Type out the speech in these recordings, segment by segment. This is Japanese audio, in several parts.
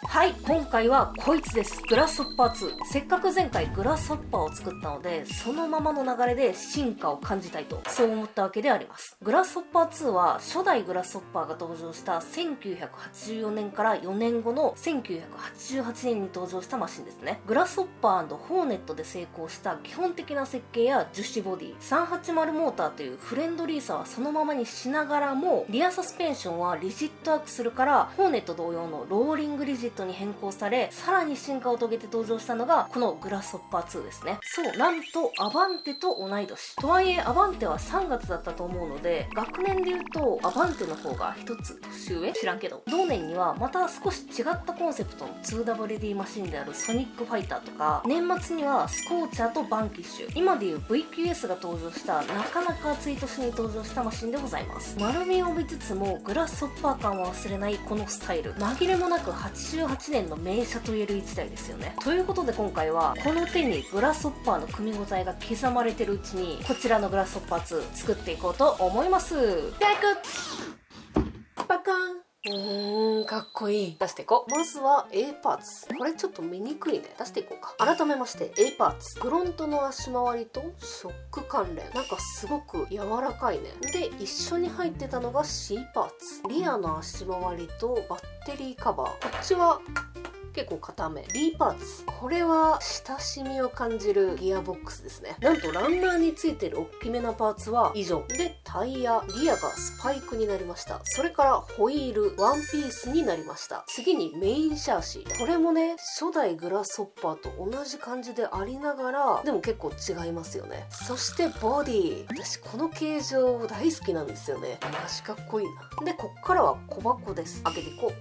はい、今回はこいつです。グラスホッパー2。せっかく前回グラスホッパーを作ったので、そのままの流れで進化を感じたいと、そう思ったわけであります。グラスホッパー2は初代グラスホッパーが登場した1984年から4年後の1988年に登場したマシンですね。グラスホッパー&ホーネットで成功した基本的な設計や樹脂ボディ、380モーターというフレンドリーさはそのままにしながらも、リアサスペンションはリジットアクスルからホーネット同様のローリングリジットに変更され、さらに進化を遂げて登場したのがこのグラスホッパー2ですね。そう、なんとアバンテと同い年。とはいえアバンテは3月だったと思うので、学年で言うとアバンテの方が1つ年上？知らんけど。同年にはまた少し違ったコンセプトの 2WD マシンであるソニックファイターとか、年末にはスコーチャーとバンキッシュ、今でいう VQS が登場したなかなか暑い年に登場したマシンでございます。丸みを帯びつつもグラスホッパー感は忘れないこのスタイル、紛れもなく88年の名車と言える一台ですよね。ということで今回はこの手にグラスホッパーの組み応えが刻まれてるうちに、こちらのグラスホッパー2作っていこうと思います。じゃあいくパカン。かっこいい。出していこう。まずは A パーツ。これちょっと見にくいね。出していこうか。改めまして A パーツ。フロントの足回りとショック関連。なんかすごく柔らかいね。で、一緒に入ってたのが C パーツ。リアの足回りとバッテリーカバー。こっちは結構固め。B パーツ。これは親しみを感じるギアボックスですね。なんとランナーについてる大きめなパーツは以上。で、タイヤ、リアがスパイクになりました。それからホイール、ワンピースになりました。次にメインシャーシ。これもね、初代グラスホッパーと同じ感じでありながら、でも結構違いますよね。そしてボディ。私この形状大好きなんですよね。マジかっこいいな。で、こっからは小箱です。開けていこう。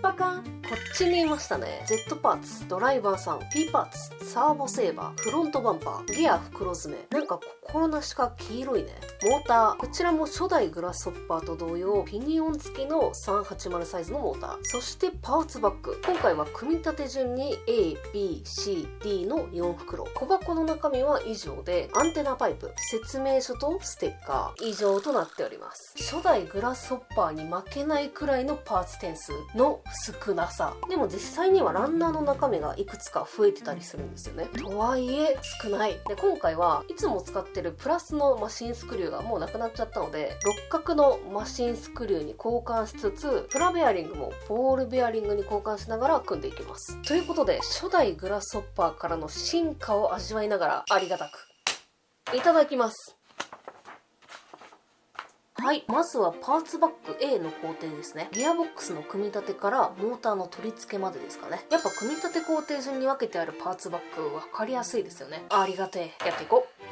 パカン。こっちにいましたね。Z パーツ、ドライバーさん、P パーツ、サーボセーバー、フロントバンパー、ギア袋詰め。なんか心なしか黄色いね。モーター。こちらも初代グラスホッパーと同様、ピニオン付きの380サイズのモーター。そしてパーツバッグ。今回は組み立て順に A、B、C、D の4袋。小箱の中身は以上で、アンテナパイプ、説明書とステッカー、以上となっております。初代グラスホッパーに負けないくらいのパーツ点数の少なさ。でも実際にはランナーの中身がいくつか増えてたりするんですよね。とはいえ少ない。で、今回はいつも使ってるプラスのマシンスクリューがもうなくなっちゃったので、六角のマシンスクリューに交換しつつ、プラベアリングもボールベアリングに交換しながら組んでいきます。ということで、初代グラスホッパーからの進化を味わいながらありがたくいただきます。はい。まずはパーツバッグ A の工程ですね。ギアボックスの組み立てからモーターの取り付けまでですかね。やっぱ組み立て工程順に分けてあるパーツバッグ分かりやすいですよね。ありがてえ。やっていこう。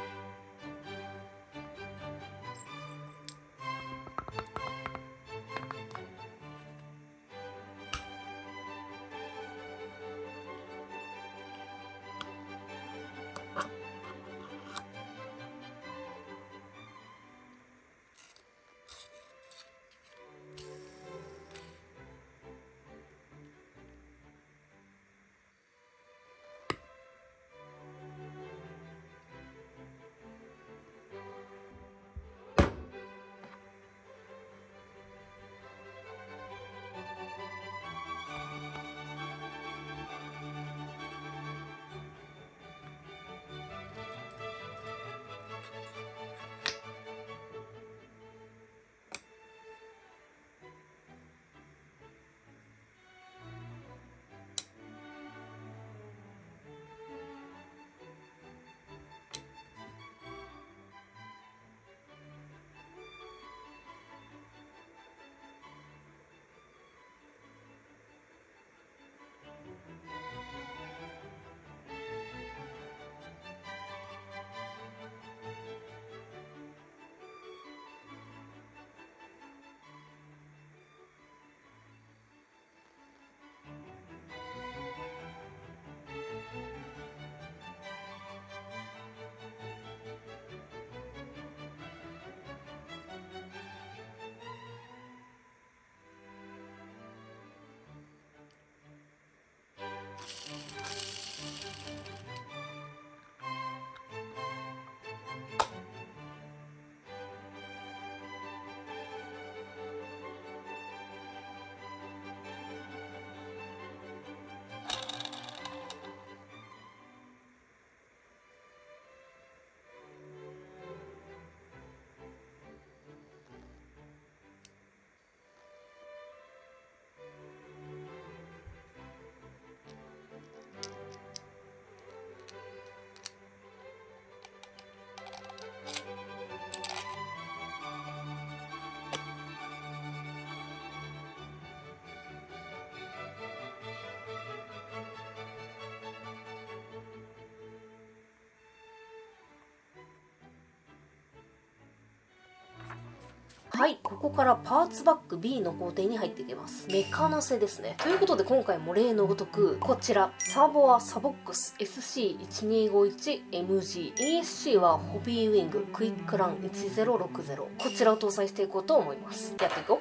はい、ここからパーツバッグ B の工程に入っていきます。メカ乗せですね。ということで今回も例のごとく、こちら、サーボはサボックス SC1251MG、ESC はホビーウィングクイックラン1060、こちらを搭載していこうと思います。やっていこう。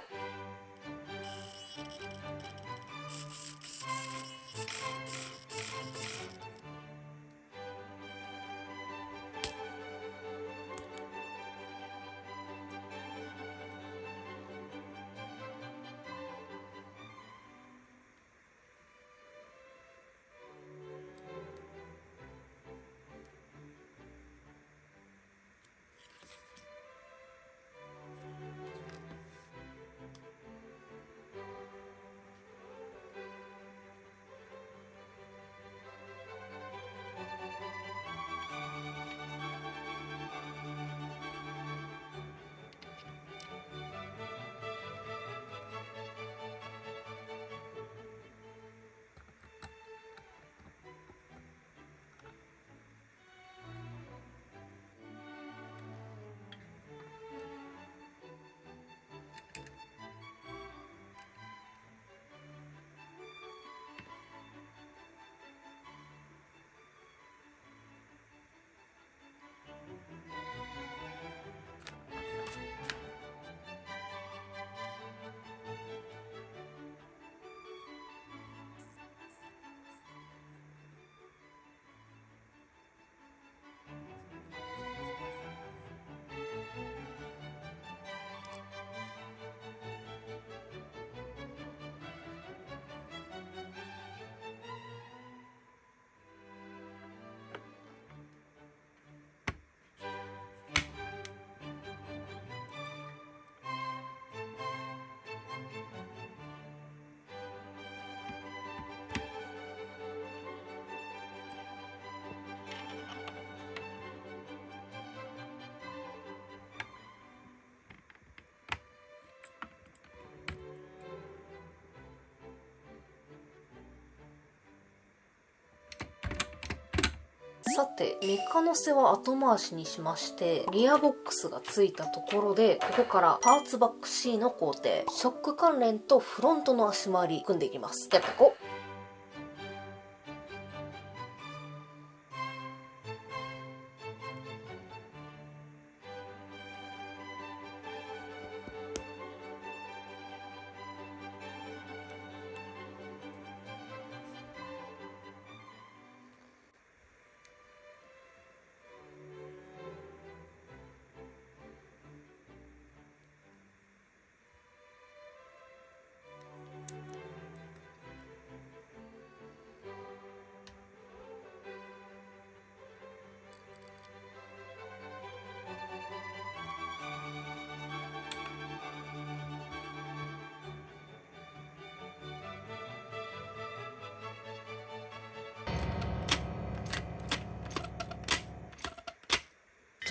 さて、メカ乗せは後回しにしまして、ギアボックスがついたところで、ここからパーツバック C の工程、ショック関連とフロントの足回り組んでいきます。やっていこう。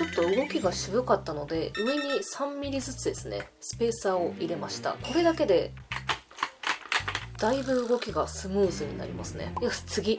ちょっと動きが渋かったので、上に3ミリずつですね、スペーサーを入れました。これだけで、だいぶ動きがスムーズになりますね。よし、次。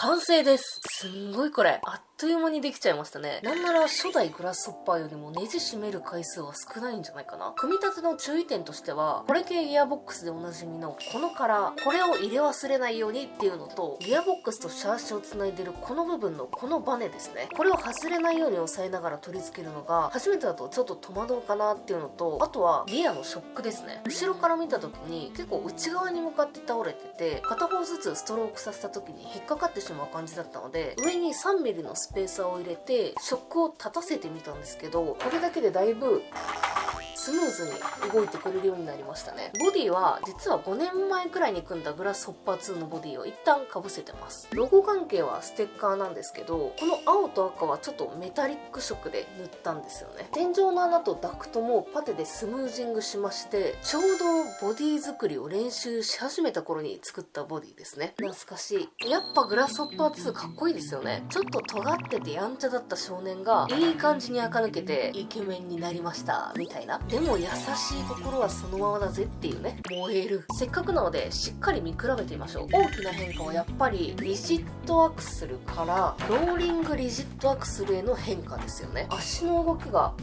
完成です。すんごいこれ、あっという間にできちゃいましたね。なんなら初代グラスホッパーよりもネジ締める回数は少ないんじゃないかな。組み立ての注意点としては、これ系ギアボックスでおなじみのこのカラー、これを入れ忘れないようにっていうのと、ギアボックスとシャーシをつないでるこの部分のこのバネですね。これを外れないように押さえながら取り付けるのが、初めてだとちょっと戸惑うかなっていうのと、あとはギアのショックですね。後ろから見た時に結構内側に向かって倒れてて、片方ずつストロークさせた時に引っかかってしまう感じだったので、上に 3mm のスペーサーを入れてショックを立たせてみたんですけど、これだけでだいぶスムーズに動いてくれるようになりましたね。ボディは実は5年前くらいに組んだグラスホッパー2のボディを一旦かぶせてます。ロゴ関係はステッカーなんですけど、この青と赤はちょっとメタリック色で塗ったんですよね。天井の穴とダクトもパテでスムージングしまして、ちょうどボディ作りを練習し始めた頃に作ったボディですね。懐かしい。やっぱグラスホッパー2かっこいいですよね。ちょっと尖っててやんちゃだった少年がいい感じに垢抜けてイケメンになりましたみたいな。でも優しい心はそのままだぜっていうね。燃える。せっかくなのでしっかり見比べてみましょう。大きな変化はやっぱりリジットアクスルからローリングリジットアクスルへの変化ですよね。足の動きが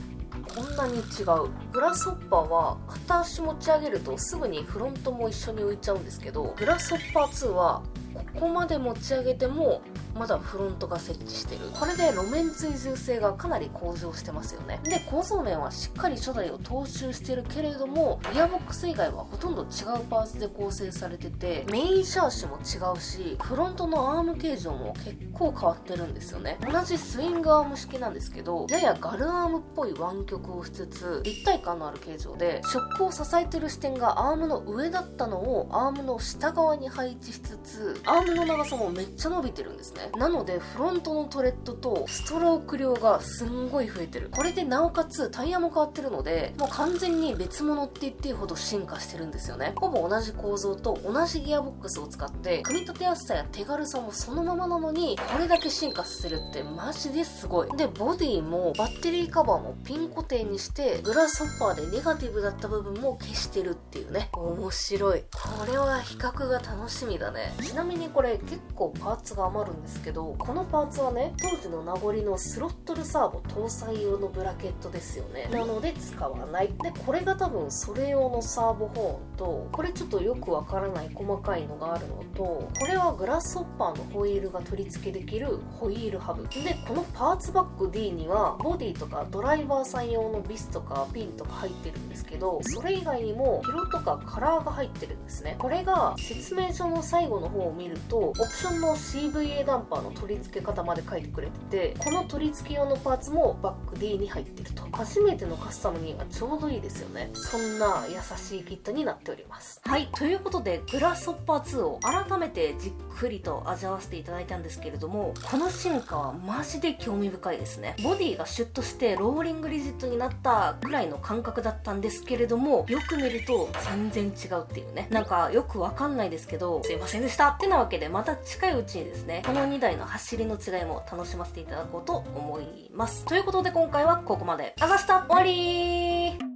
こんなに違う。グラスホッパーは片足持ち上げるとすぐにフロントも一緒に浮いちゃうんですけど、グラスホッパー2はここまで持ち上げてもまだフロントが設置してる。これで路面追従性がかなり向上してますよね。で、構造面はしっかり初代を踏襲してるけれども、ギアボックス以外はほとんど違うパーツで構成されてて、メインシャーシも違うし、フロントのアーム形状も結構変わってるんですよね。同じスイングアーム式なんですけど、ややガルアームっぽい湾曲をしつつ、立体感のある形状で、ショックを支えてる視点がアームの上だったのをアームの下側に配置しつつ、アームの長さもめっちゃ伸びてるんですね。なのでフロントのトレッドとストローク量がすんごい増えてる。これでなおかつタイヤも変わってるので、もう完全に別物って言っていいほど進化してるんですよね。ほぼ同じ構造と同じギアボックスを使って、組み立てやすさや手軽さもそのままなのに、これだけ進化させるってマジですごい。で、ボディもバッテリーカバーもピン固定にして、グラスホッパーでネガティブだった部分も消してるっていうね。面白い。これは比較が楽しみだね。ちなみにこれ結構パーツが余るんですけど、このパーツはね、当時の名残のスロットルサーボ搭載用のブラケットですよね。なので使わない。で、これが多分それ用のサーボホーンと、これちょっとよくわからない細かいのがあるのと、これはグラスホッパーのホイールが取り付けできるホイールハブ。で、このパーツバッグ D にはボディとかドライバーさん用のビスとかピンとか入ってるんですけど、それ以外にもピロとかカラーが入ってるんですね。これが説明書の最後の方を見ると、オプションの CVA ダンパーの取り付け方まで書いてくれてて、この取り付け用のパーツもバッグ D に入ってると。初めてのカスタムにはちょうどいいですよね。そんな優しいキットになっております。はい、ということでグラスホッパー2を改めてじっくりと味わわせていただいたんですけれども、この進化はマジで興味深いですね。ボディがシュッとしてローリングリジットになったぐらいの感覚だったんですけれども、よく見ると全然違うっていうね。なんかよくわかんないですけど、すいませんでしたってなわけで、また近いうちにですね、この2台の走りの違いも楽しませていただこうと思います。ということで今回はここまで。あざした、終わりー。